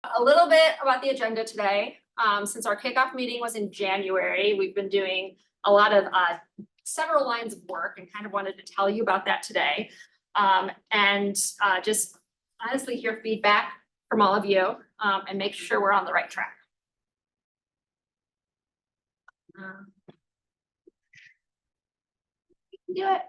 A little bit about the agenda today. Since our kickoff meeting was in January, we've been doing a lot of several lines of work and kind of wanted to tell you about that today. Just honestly hear feedback from all of you and make sure we're on the right track. We can do it.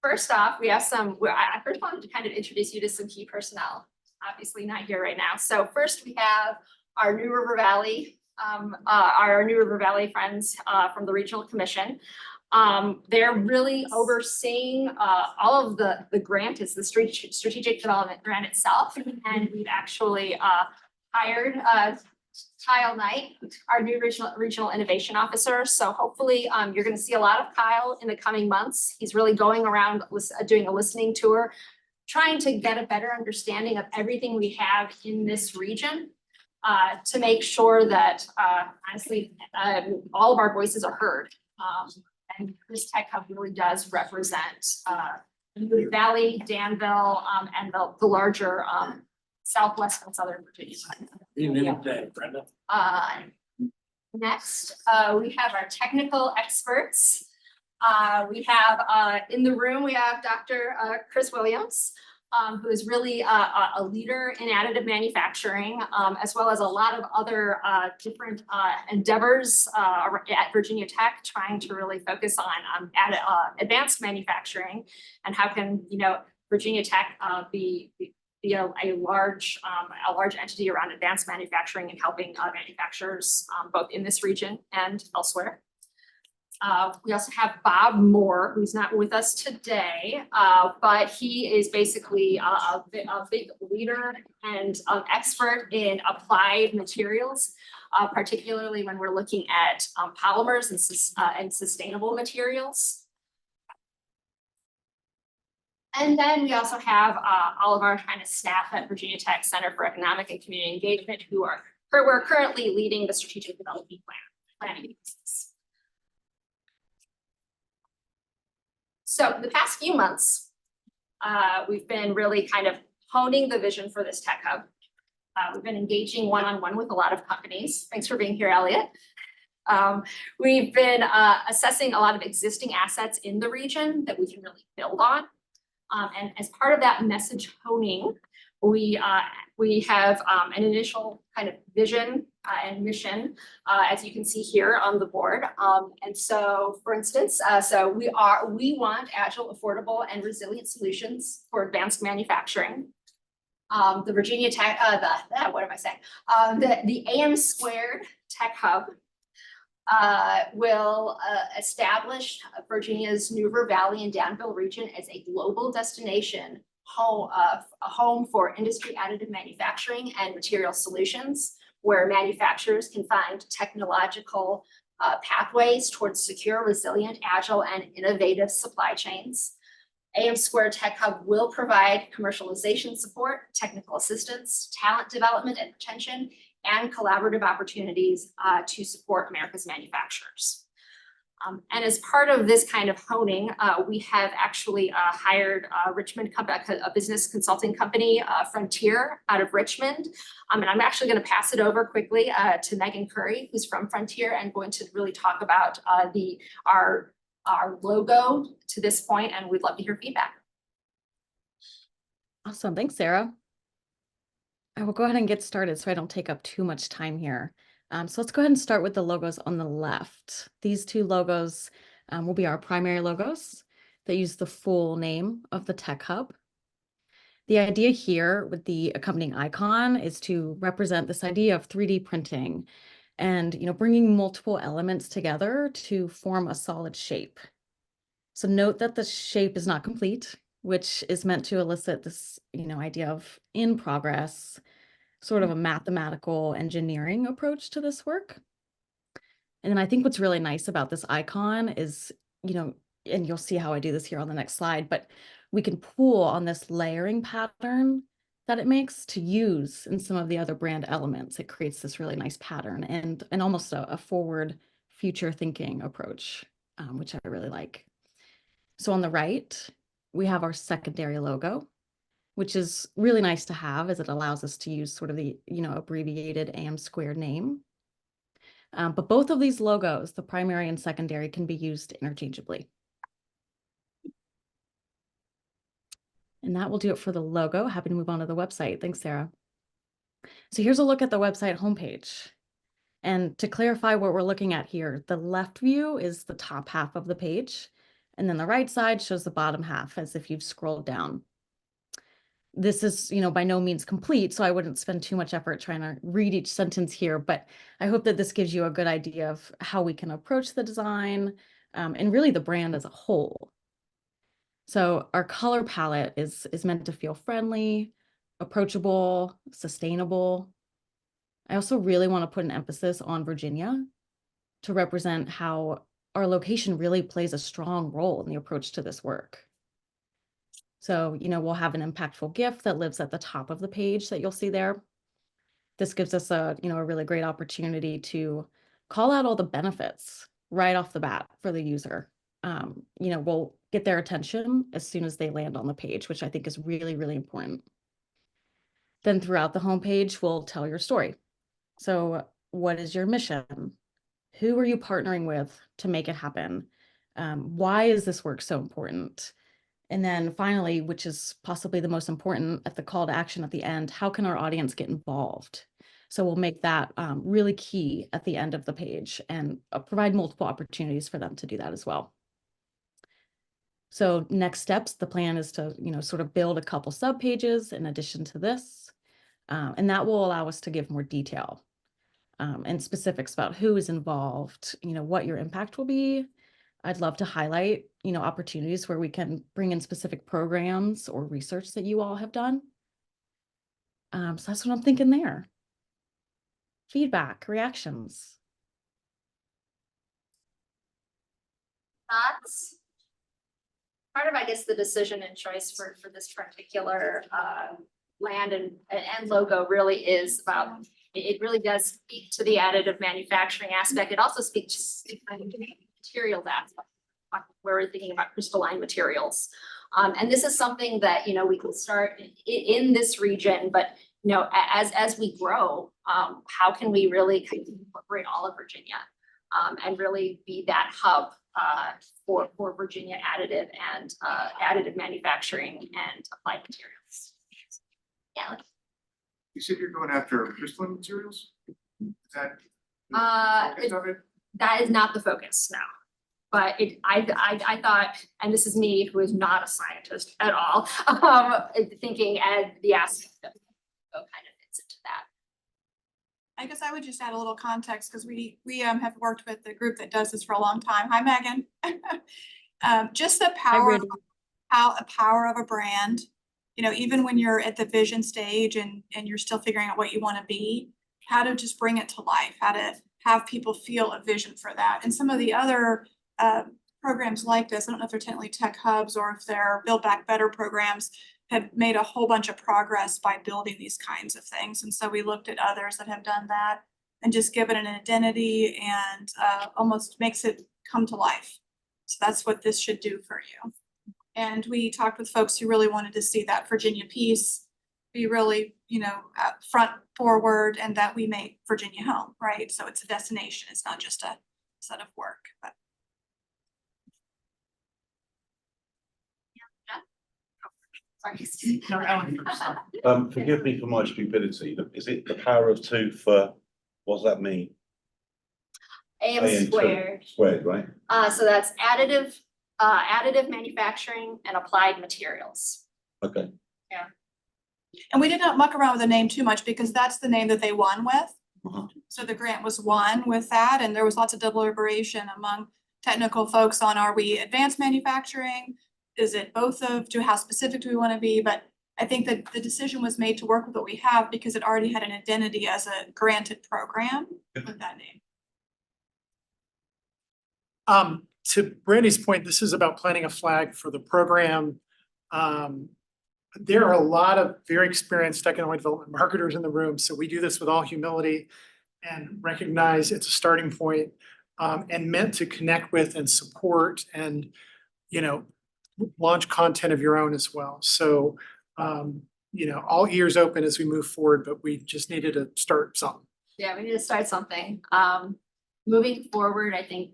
First off, we have I first wanted to kind of introduce you to some key personnel. Obviously not here right now. So first we have our New River Valley, friends from the Regional Commission. They're really overseeing all of the grant. It's the strategic development grant itself. And we've actually hired Kyle Knight, our new regional innovation officer. So hopefully you're going to see a lot of Kyle in the coming months. He's really going around doing a listening tour, trying to get a better understanding of everything we have in this region to make sure that honestly, all of our voices are heard. And this Tech Hub really does represent the Valley, Danville, and the larger Southwest and Southern Virginia. Brenda. Next, we have our technical experts. We have in the room, we have Dr. Chris Williams, who is really a leader in additive manufacturing, as well as a lot of other different endeavors at Virginia Tech, trying to really focus on advanced manufacturing and how can Virginia Tech be a large entity around advanced manufacturing and helping manufacturers both in this region and elsewhere. We also have Bob Moore, who's not with us today, but he is basically a big leader and expert in applied materials, particularly when we're looking at polymers and sustainable materials. And then we also have all of our kind of staff at Virginia Tech Center for Economic and Community Engagement, who we're currently leading the strategic development planning process. So the past few months, we've been really kind of honing the vision for this Tech Hub. We've been engaging one-on-one with a lot of companies. Thanks for being here, Elliot. We've been assessing a lot of existing assets in the region that we can really build on. And as part of that message honing, we have an initial kind of vision and mission, as you can see here on the board. And so, for instance, we want agile, affordable, and resilient solutions for advanced manufacturing. The Virginia Tech, what am I saying? The AM2 Tech Hub will establish Virginia's New River Valley and Danville region as a global destination, a home for industry additive manufacturing and material solutions, where manufacturers can find technological pathways towards secure, resilient, agile, and innovative supply chains. AM2 Tech Hub will provide commercialization support, technical assistance, talent development and retention, and collaborative opportunities to support America's manufacturers. And as part of this kind of honing, we have actually hired Richmond a business consulting company, Frontier, out of Richmond. And I'm actually going to pass it over quickly to Megan Curry, who's from Frontier, and going to really talk about our logo to this point, and we'd love to hear feedback. Awesome, thanks, Sarah. I will go ahead and get started so I don't take up too much time here. So let's go ahead and start with the logos on the left. These two logos will be our primary logos that use the full name of the Tech Hub. The idea here with the accompanying icon is to represent this idea of 3D printing and bringing multiple elements together to form a solid shape. So note that the shape is not complete, which is meant to elicit this idea of in progress, sort of a mathematical engineering approach to this work. And then I think what's really nice about this icon is, and you'll see how I do this here on the next slide, but we can pull on this layering pattern that it makes to use in some of the other brand elements. It creates this really nice pattern and almost a forward future thinking approach, which I really like. So on the right, we have our secondary logo, which is really nice to have as it allows us to use sort of the, abbreviated AM squared name. But both of these logos, the primary and secondary, can be used interchangeably. And that will do it for the logo. Happy to move on to the website. Thanks, Sarah. So here's a look at the website homepage. And to clarify what we're looking at here, the left view is the top half of the page, and then the right side shows the bottom half as if you've scrolled down. This is, by no means complete, so I wouldn't spend too much effort trying to read each sentence here, but I hope that this gives you a good idea of how we can approach the design and really the brand as a whole. So our color palette is meant to feel friendly, approachable, sustainable. I also really want to put an emphasis on Virginia to represent how our location really plays a strong role in the approach to this work. So, we'll have an impactful GIF that lives at the top of the page that you'll see there. This gives us a really great opportunity to call out all the benefits right off the bat for the user. We'll get their attention as soon as they land on the page, which I think is really, really important. Then throughout the homepage, we'll tell your story. So what is your mission? Who are you partnering with to make it happen? Why is this work so important? And then finally, which is possibly the most important, at the call to action at the end, how can our audience get involved? So we'll make that really key at the end of the page and provide multiple opportunities for them to do that as well. So next steps, the plan is to, sort of build a couple sub pages in addition to this. And that will allow us to give more detail and specifics about who is involved, what your impact will be. I'd love to highlight, opportunities where we can bring in specific programs or research that you all have done. So that's what I'm thinking there. Feedback, reactions. Thoughts? Part of, I guess, the decision and choice for this particular land and logo really is about, it really does speak to the additive manufacturing aspect. It also speaks to materials aspect, where we're thinking about crystalline materials. And this is something that, we can start in this region, but, as we grow, how can we really incorporate all of Virginia and really be that hub for Virginia additive and additive manufacturing and applied materials. Yeah. You said you're going after crystalline materials? Is that the focus of it? That is not the focus, no. But I thought, and this is me who is not a scientist at all, thinking at the aspect of kind of fits into that. I guess I would just add a little context because we have worked with the group that does this for a long time. Hi, Megan. Just the power of a brand, even when you're at the vision stage and you're still figuring out what you want to be, how to just bring it to life, how to have people feel a vision for that. And some of the other programs like this, I don't know if they're technically tech hubs or if they're Build Back Better programs, have made a whole bunch of progress by building these kinds of things. And so we looked at others that have done that and just give it an identity and almost makes it come to life. So that's what this should do for you. And we talked with folks who really wanted to see that Virginia piece be really, front forward and that we make Virginia home, right? So it's a destination. It's not just a set of work. But Forgive me for my stupidity. Is it the power of two for, what does that mean? AM squared. Squared, right? So that's additive manufacturing and applied materials. Okay. Yeah. And we did not muck around with the name too much because that's the name that they won with. So the grant was won with that, and there was lots of deliberation among technical folks on, are we advanced manufacturing? Is it both of, how specific do we want to be? But I think that the decision was made to work with what we have because it already had an identity as a granted program with that name. To Brandy's point, this is about planting a flag for the program. There are a lot of very experienced economic development marketers in the room, so we do this with all humility and recognize it's a starting point and meant to connect with and support and, launch content of your own as well. So all ears open as we move forward, but we just needed to start something. Yeah, we need to start something. Moving forward, I think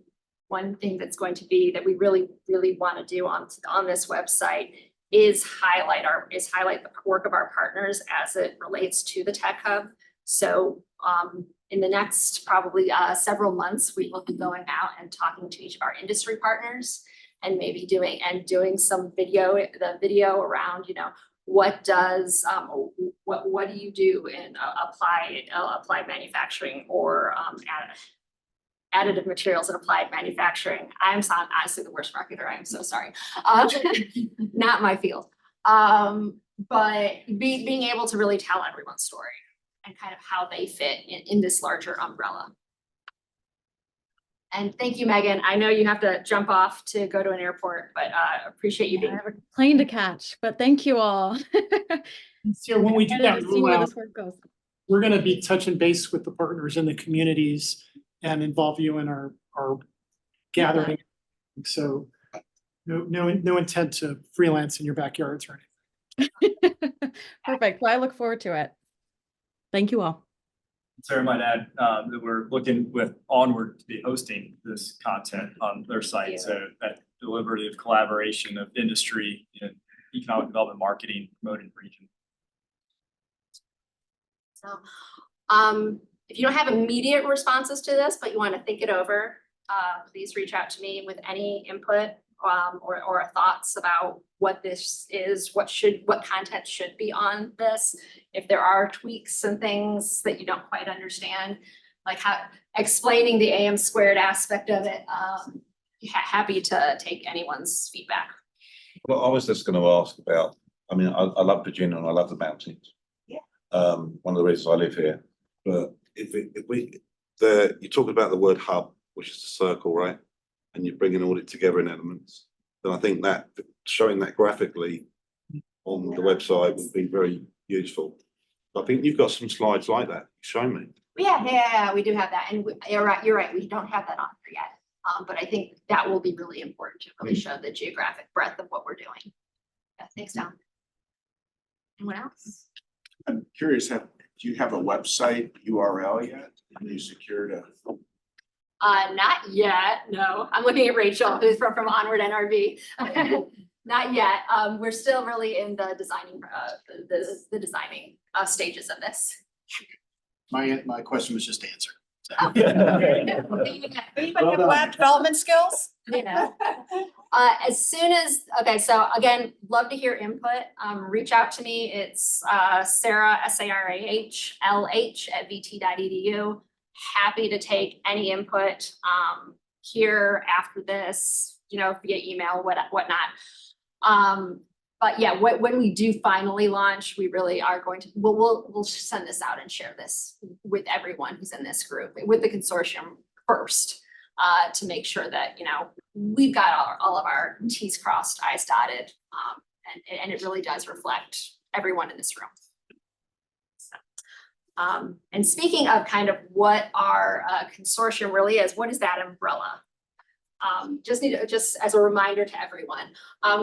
one thing that's going to be that we really, really want to do on this website is highlight the work of our partners as it relates to the Tech Hub. So in the next probably several months, we will be going out and talking to each of our industry partners and maybe doing some video around, what does what do you do in applied manufacturing or additive materials and applied manufacturing. I'm honestly the worst marketer. I am so sorry. Not my field. But being able to really tell everyone's story and kind of how they fit in this larger umbrella. And thank you, Megan. I know you have to jump off to go to an airport, but appreciate you I being have a plane to catch, but thank you all. So when we do that Excited to see where rollout, this work goes. we're going to be touching base with the partners in the communities and involve you in our gathering. So no intent to freelance in your backyards or anything. Perfect. Well, I look forward to it. Thank you all. Sarah might add that we're looking with Onward to be hosting this content on their site. So that deliberative collaboration of industry and economic development, marketing, promoting region. So, if you don't have immediate responses to this, but you want to think it over, please reach out to me with any input or thoughts about what this is, what content should be on this. If there are tweaks and things that you don't quite understand, like how explaining the AM squared aspect of it, happy to take anyone's feedback. Well, I was just going to ask about, I mean, I love Virginia and I love the mountains. Yeah. One of the reasons I live here, but you talk about the word hub, which is a circle, right? And you're bringing all it together in elements. Then I think that showing that graphically on the website would be very useful. I think you've got some slides like that. Show me. Yeah, we do have that, and you're right. We don't have that on here yet, but I think that will be really important to really show the geographic breadth of what we're doing. Yeah, thanks, Don. Anyone else? I'm curious, do you have a website URL yet? Have you secured a? Not yet, no. I'm looking at Rachel, who's from Onward NRV. Not yet. We're still really in the designing, the designing stages of this. My question was just answered. Anybody have web development skills? Yeah. As soon as, okay, so again, love to hear input. Reach out to me. It's Sarah, SARAH, LH@vt.edu. Happy to take any input here after this, via email, whatnot. But yeah, when we do finally launch, we really are going to, we'll send this out and share this with everyone who's in this group, with the consortium first, to make sure that, we've got all of our T's crossed, I's dotted, and it really does reflect everyone in this room. And speaking of kind of what our consortium really is, what is that umbrella? Just as a reminder to everyone,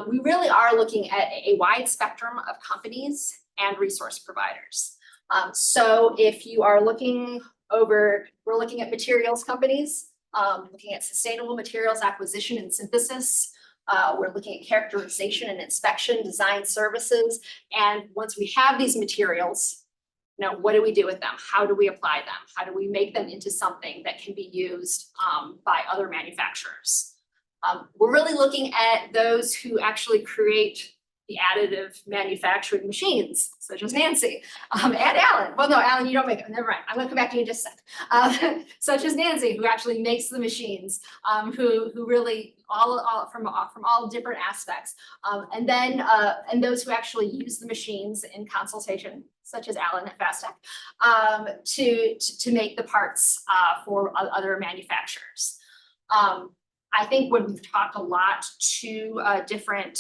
we really are looking at a wide spectrum of companies and resource providers. So if you are looking we're looking at materials companies, looking at sustainable materials acquisition and synthesis. We're looking at characterization and inspection, design services. And once we have these materials, what do we do with them? How do we apply them? How do we make them into something that can be used by other manufacturers? We're really looking at those who actually create the additive manufacturing machines, such as Nancy and Alan. Well, no, Alan, you don't make them. Never mind. I'm going to come back to you in just a second. Such as Nancy, who actually makes the machines, who really from all different aspects, and then those who actually use the machines in consultation, such as Alan at Fastech, to make the parts for other manufacturers. I think when we've talked a lot to different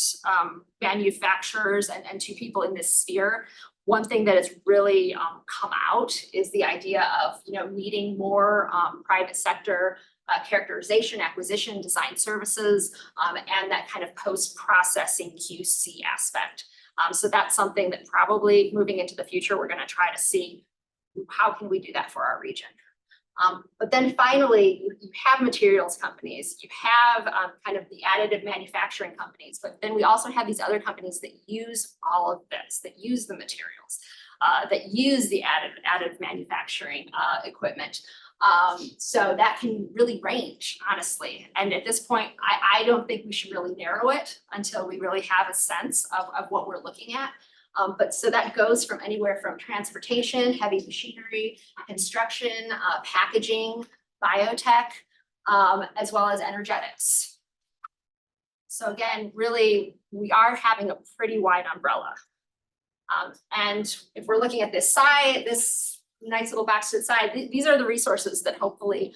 manufacturers and to people in this sphere, one thing that has really come out is the idea of needing more private sector characterization, acquisition, design services, and that kind of post-processing QC aspect. So that's something that probably moving into the future, we're gonna try to see how can we do that for our region. But then finally, you have materials companies, you have kind of the additive manufacturing companies, but then we also have these other companies that use all of this, that use the materials, that use the additive manufacturing equipment. So that can really range, honestly. And at this point, I don't think we should really narrow it until we really have a sense of what we're looking at. But so that goes from anywhere from transportation, heavy machinery, construction, packaging, biotech, as well as energetics. So again, really, we are having a pretty wide umbrella. And if we're looking at this side, this nice little box to the side, these are the resources that hopefully,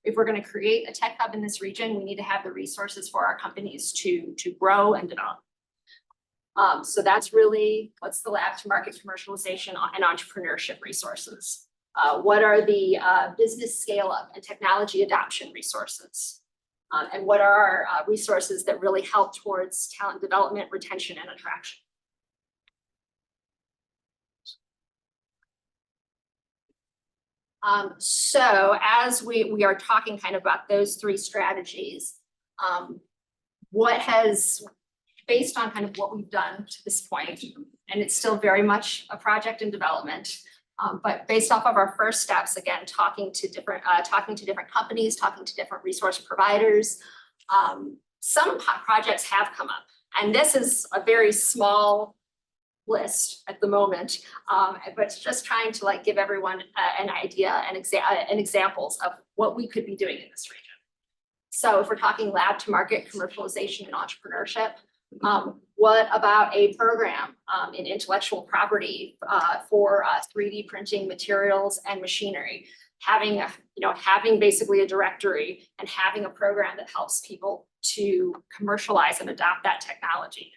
if we're going to create a tech hub in this region, we need to have the resources for our companies to grow and develop. So that's really what's the lab to market commercialization and entrepreneurship resources. What are the business scale up and technology adoption resources? And what are our resources that really help towards talent development, retention, and attraction? So as we are talking kind of about those three strategies, what has, based on kind of what we've done to this point, and it's still very much a project in development, but based off of our first steps, again, talking to different companies, talking to different resource providers, some projects have come up, and this is a very small list at the moment, but it's just trying to like give everyone an idea and examples of what we could be doing in this region. So if we're talking lab to market commercialization and entrepreneurship, what about a program in intellectual property for 3D printing materials and machinery? Having basically a directory and having a program that helps people to commercialize and adopt that technology.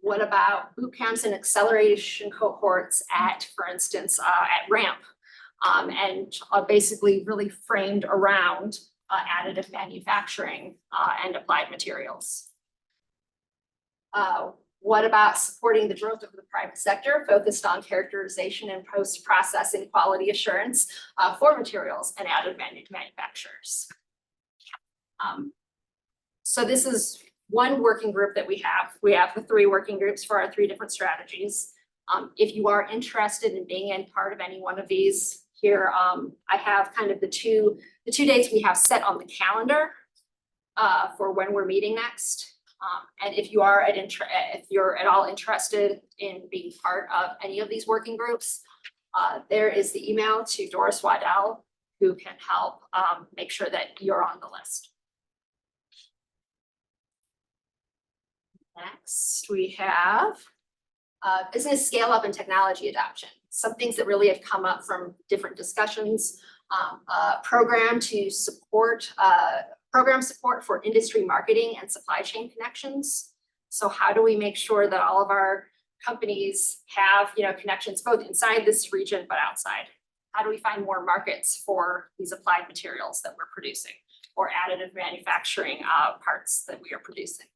What about boot camps and acceleration cohorts at, for instance, at RAMP, and basically really framed around additive manufacturing and applied materials? What about supporting the growth of the private sector focused on characterization and post-processing quality assurance for materials and additive manufacturers? So this is one working group that we have. We have the 3 working groups for our 3 different strategies. If you are interested in being in part of any one of these, here I have kind of the two dates we have set on the calendar for when we're meeting next. And if you are if you're at all interested in being part of any of these working groups, there is the email to Doris Waddell, who can help make sure that you're on the list. Next, we have business scale up and technology adoption. Some things that really have come up from different discussions. Program support for industry marketing and supply chain connections. So how do we make sure that all of our companies have connections both inside this region but outside? How do we find more markets for these applied materials that we're producing or additive manufacturing parts that we are producing?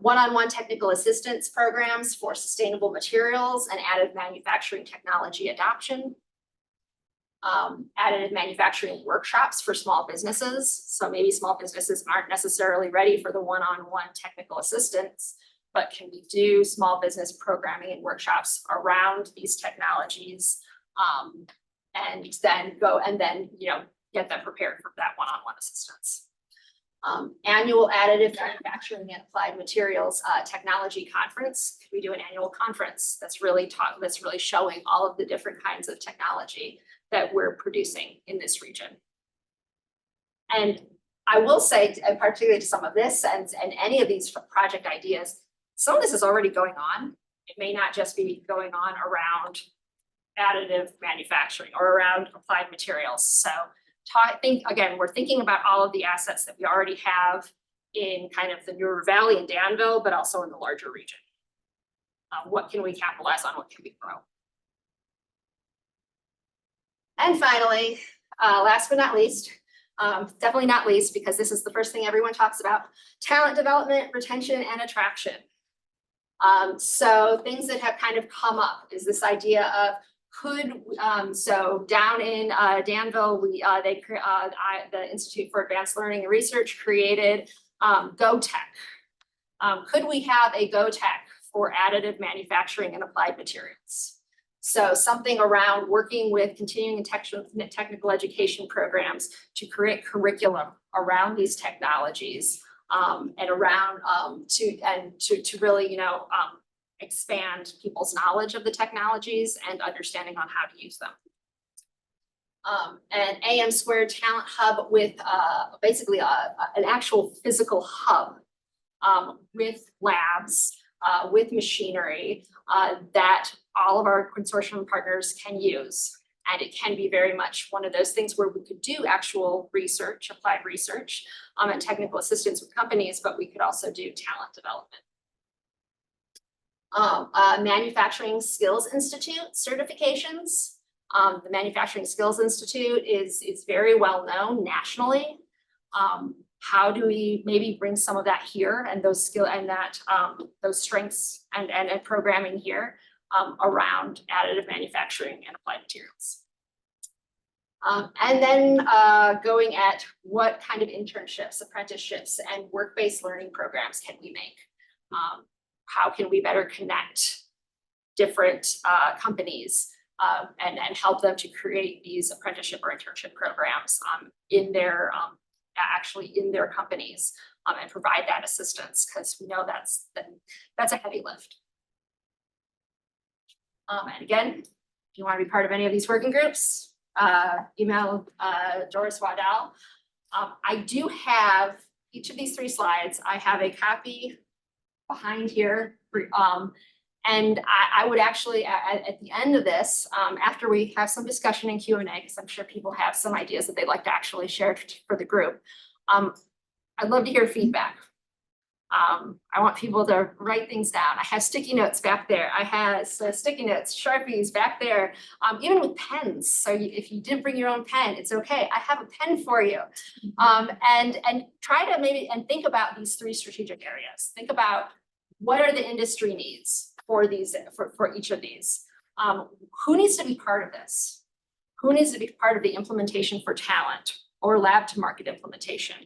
One-on-one technical assistance programs for sustainable materials and additive manufacturing technology adoption. Additive manufacturing workshops for small businesses. So maybe small businesses aren't necessarily ready for the one-on-one technical assistance, but can we do small business programming and workshops around these technologies, and then get them prepared for that one-on-one assistance. Annual additive manufacturing and applied materials technology conference. Could we do an annual conference that's really showing all of the different kinds of technology that we're producing in this region? And I will say, particularly to some of this and any of these project ideas, some of this is already going on. It may not just be going on around additive manufacturing or around applied materials. So I think, again, we're thinking about all of the assets that we already have in kind of the New River Valley and Danville, but also in the larger region. What can we capitalize on? What can we grow? And finally, last but not least, definitely not least, because this is the first thing everyone talks about, talent development, retention, and attraction. So things that have kind of come up is this idea of so down in Danville, the Institute for Advanced Learning and Research created GoTech. Could we have a GoTech for additive manufacturing and applied materials? So something around working with continuing and technical education programs to create curriculum around these technologies and around to really, expand people's knowledge of the technologies and understanding on how to use them. An AM2 Talent Hub with basically an actual physical hub with labs, with machinery that all of our consortium partners can use. And it can be very much one of those things where we could do actual research, applied research, and technical assistance with companies, but we could also do talent development. Manufacturing Skills Institute certifications. The Manufacturing Skills Institute is very well known nationally. How do we maybe bring some of that here and those those strengths and programming here around additive manufacturing and applied materials? And then going at what kind of internships, apprenticeships, and work-based learning programs can we make? How can we better connect different companies and help them to create these apprenticeship or internship programs in their companies and provide that assistance, because we know that's a heavy lift. And again, if you want to be part of any of these working groups, email Doris Waddell. I do have each of these 3 slides. I have a copy behind here. And I would actually, at the end of this, after we have some discussion and Q&A, because I'm sure people have some ideas that they'd like to actually share for the group, I'd love to hear feedback. I want people to write things down. I have sticky notes back there. I have sticky notes, Sharpies back there, even with pens. So if you didn't bring your own pen, it's okay. I have a pen for you. And try to and think about these 3 strategic areas. Think about what are the industry needs for each of these. Who needs to be part of this? Who needs to be part of the implementation for talent or lab to market implementation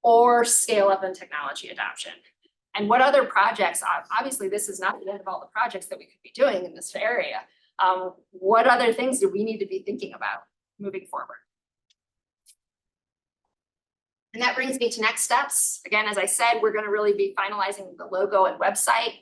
or scale up and technology adoption? And what other projects, obviously this is not the end of all the projects that we could be doing in this area. What other things do we need to be thinking about moving forward? And that brings me to next steps. Again, as I said, we're going to really be finalizing the logo and website,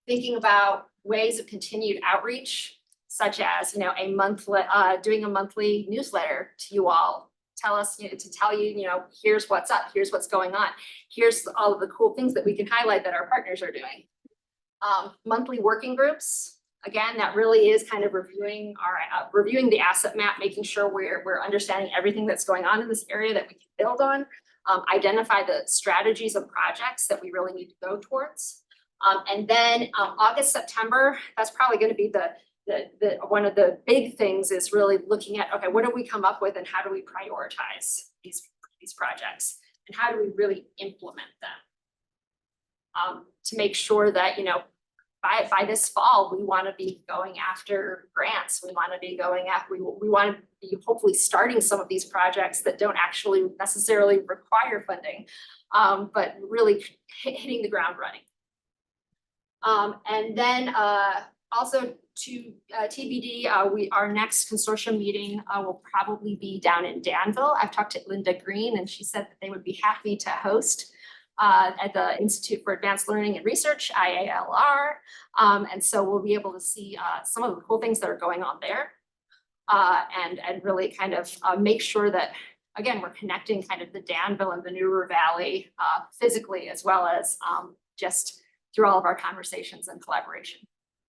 thinking about ways of continued outreach, such as, doing a monthly newsletter to you all. Tell us, to tell you, here's what's up, here's what's going on, here's all of the cool things that we can highlight that our partners are doing. Monthly working groups. Again, that really is kind of reviewing the asset map, making sure we're understanding everything that's going on in this area that we can build on. Identify the strategies and projects that we really need to go towards. And then August, September, that's probably going to be one of the big things is really looking at, okay, what do we come up with and how do we prioritize these projects and how do we really implement them to make sure that, by this fall, we want to be going after grants. We want to be going after, we want to be hopefully starting some of these projects that don't actually necessarily require funding, but really hitting the ground running. And then also to TBD, our next consortium meeting will probably be down in Danville. I've talked to Linda Green and she said that they would be happy to host at the Institute for Advanced Learning and Research, IALR. And so we'll be able to see some of the cool things that are going on there and really kind of make sure that, again, we're connecting kind of the Danville and the New River Valley physically, as well as just through all of our conversations and collaboration.